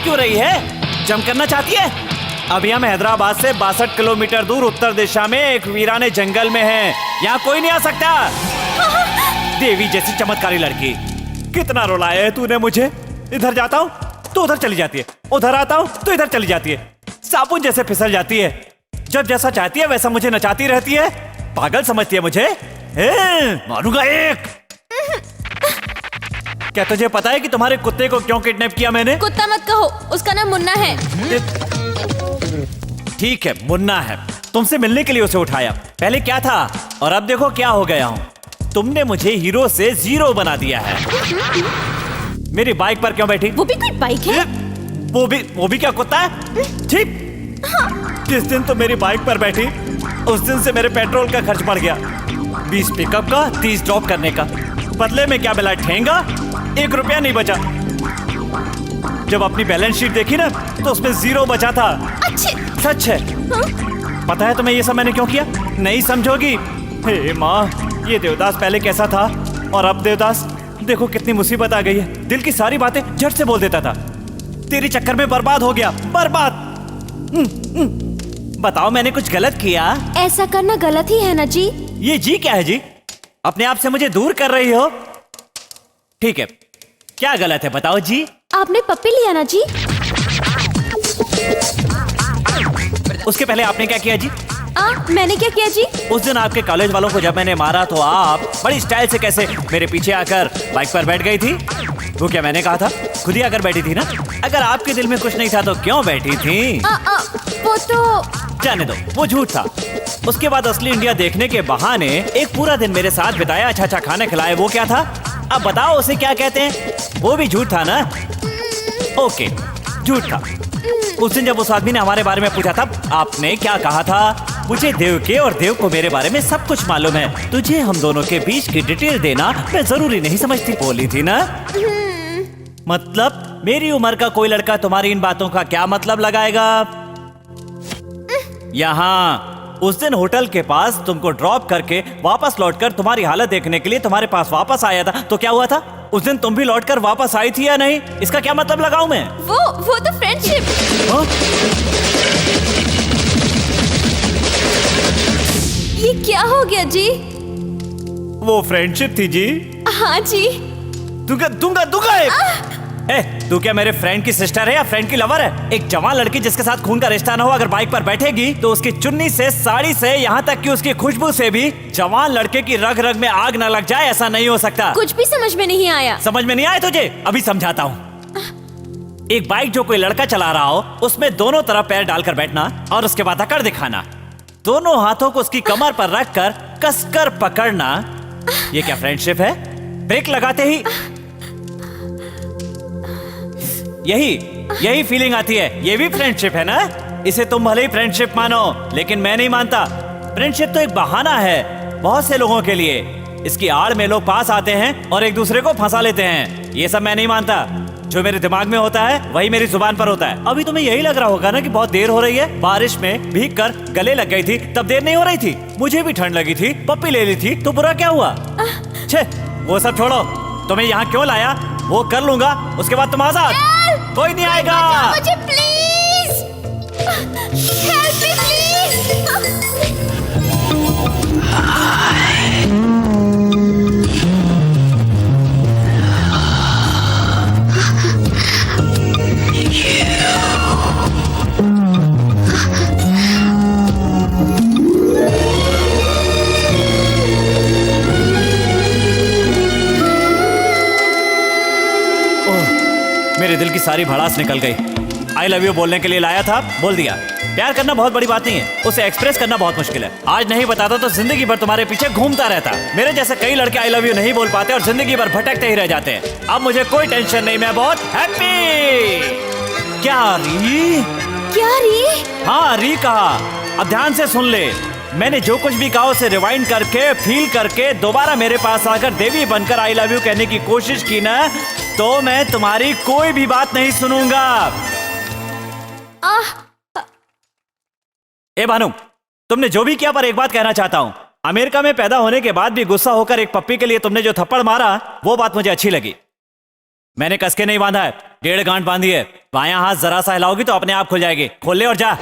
क्यों रही है? जंप करना चाहती है? अभी हम हैदराबाद से 62 किलोमीटर दूर उत्तर दिशा में एक वीराने जंगल में हैं। यहाँ कोई नहीं आ सकता। देवी जैसी चमत्कारी लड़की, कितना रुलाया है तूने मुझे। इधर जाता हूँ तो उधर चली जाती है, उधर आता हूँ तो इधर चली जाती है, साबुन जैसे फिसल जाती है। जब जैसा चाहती है वैसा मुझे नचाती रहती है। पागल समझती है मुझे। मारूंगा एक। क्या तुझे पता है कि तुम्हारे कुत्ते को क्यों किडनैप किया मैंने? कुत्ता मत कहो, उसका नाम मुन्ना है। ठीक है, मुन्ना है। तुमसे मिलने के लिए उसे उठाया। पहले क्या था और अब देखो क्या हो गया हूँ। तुमने मुझे हीरो से जीरो बना दिया है। मेरी बाइक पर क्यों बैठी? वो भी कोई बाइक है? वो भी क्या कुत्ता है? ठीक। जिस दिन तो मेरी बाइक पर बैठी उस दिन से मेरे पेट्रोल का खर्च बढ़ गया। 20 पिकअप का, 30 ड्रॉप करने का। बदले में क्या मिला? ठेंगा। 1 रुपया नहीं बचा। जब अपनी बैलेंस शीट देखी ना तो उसमें 0 बचा था। अच्छे। सच है। पता है तुम्हें ये सब मैंने क्यों किया? नहीं समझोगी। हे माँ, ये देवदास पहले कैसा था और अब देवदास देखो कितनी मुसीबत आ गई है। दिल की सारी बातें झट से बोल देता था। तेरे चक्कर में बर्बाद हो गया, बर्बाद। बताओ मैंने कुछ गलत किया? ऐसा करना गलत ही है ना जी। ये जी क्या है जी? अपने आप से मुझे दूर कर रही हो? ठीक है, क्या गलत है बताओ जी? आपने पप्पी लिया ना जी। उसके पहले आपने क्या किया जी? मैंने क्या किया जी? उस दिन आपके कॉलेज वालों को जब मैंने मारा तो आप बड़ी स्टाइल से कैसे मेरे पीछे आकर बाइक पर बैठ गई थी। वो क्या मैंने कहा था? खुद ही आकर बैठी थी ना। अगर आपके दिल में कुछ नहीं था तो क्यों बैठी थी? वो तो जाने दो, वो झूठ था। उसके बाद असली इंडिया देखने के बहाने एक पूरा दिन मेरे साथ बिताया, अच्छा अच्छा खाना खिलाए। वो क्या था? अब बताओ उसे क्या कहते हैं? वो भी झूठ था ना? ओके, झूठ था। उस दिन जब उस आदमी ने हमारे बारे में पूछा था आपने क्या कहा था? मुझे देव के और देव को मेरे बारे में सब कुछ मालूम है। तुझे हम दोनों के बीच की डिटेल देना मैं जरूरी नहीं समझती। बोली थी ना। मतलब मेरी उम्र का कोई लड़का तुम्हारी इन बातों का क्या मतलब लगाएगा? यहाँ उस दिन होटल के पास तुमको ड्रॉप करके वापस लौटकर तुम्हारी हालत देखने के लिए तुम्हारे पास वापस आया था तो क्या हुआ था? उस दिन तुम भी लौटकर वापस आई थी या नहीं? इसका क्या मतलब लगाऊं मैं? वो तो फ्रेंडशिप। ये क्या हो गया जी? वो फ्रेंडशिप थी जी। हाँ जी। दूंगा तू क्या मेरे फ्रेंड की सिस्टर है या फ्रेंड की लवर है? एक जवान लड़की जिसके साथ खून का रिश्ता न हो अगर बाइक पर बैठेगी तो उसकी चुन्नी से, साड़ी से, यहाँ तक कि उसकी खुशबू से भी जवान लड़के की रग रग में आग न लग जाए, ऐसा नहीं हो सकता। कुछ भी समझ में नहीं आया। समझ में नहीं आया तुझे? अभी समझाता हूँ। एक बाइक जो कोई लड़का चला रहा हो उसमें दोनों तरफ पैर डालकर बैठना और उसके बाद अकड़ दिखाना। दोनों हाथों को उसकी कमर पर रखकर कसकर पकड़ना। ये क्या फ्रेंडशिप है? ब्रेक लगाते ही यही फीलिंग आती है। ये भी फ्रेंडशिप है ना? इसे तुम भले ही फ्रेंडशिप मानो लेकिन मैं नहीं मानता। फ्रेंडशिप तो एक बहाना है बहुत से लोगों के लिए। इसकी आड़ में लोग पास आते हैं और एक दूसरे को फंसा लेते हैं। ये सब मैं नहीं मानता। जो मेरे दिमाग में होता है वही मेरी जुबान पर होता है। अभी तुम्हें यही लग रहा होगा ना कि बहुत देर हो रही है। बारिश में भीग कर गले लग गई थी तब देर नहीं हो रही थी। मुझे भी ठंड लगी थी, पप्पी ले ली थी तो बुरा क्या हुआ? छे, वो सब छोड़ो। तुम्हें यहाँ क्यों लाया वो कर लूंगा, उसके बाद तुम आजाद। कोई नहीं आएगा। मुझे प्लीज हेल्प मी प्लीज। मेरे दिल की सारी भड़ास निकल गई। आई लव यू बोलने के लिए लाया था, बोल दिया। प्यार करना बहुत बड़ी बात नहीं है, उसे एक्सप्रेस करना बहुत मुश्किल है। आज नहीं बताता तो जिंदगी भर तुम्हारे पीछे घूमता रहता। मेरे जैसे कई लड़के आई लव यू नहीं बोल पाते और जिंदगी भर भटकते ही रह जाते हैं। अब मुझे कोई टेंशन नहीं, मैं बहुत हैप्पी। क्या री? हाँ री कहा। अब ध्यान से सुन ले। मैंने जो कुछ भी कहा उसे रिवाइंड करके फील करके दोबारा मेरे पास आकर देवी बनकर आई लव यू कहने की कोशिश की ना तो मैं तुम्हारी कोई भी बात नहीं सुनूंगा। ए भानु, तुमने जो भी किया पर एक बात कहना चाहता हूं। अमेरिका में पैदा होने के बाद भी गुस्सा होकर एक पप्पी के लिए तुमने जो थप्पड़ मारा वो बात मुझे अच्छी लगी। मैंने कसके नहीं बांधा है, 1.5 गांठ बांधी है। बायां हाथ जरा सा हिलाओगी तो अपने आप खुल जाएगी। खोल ले और जा।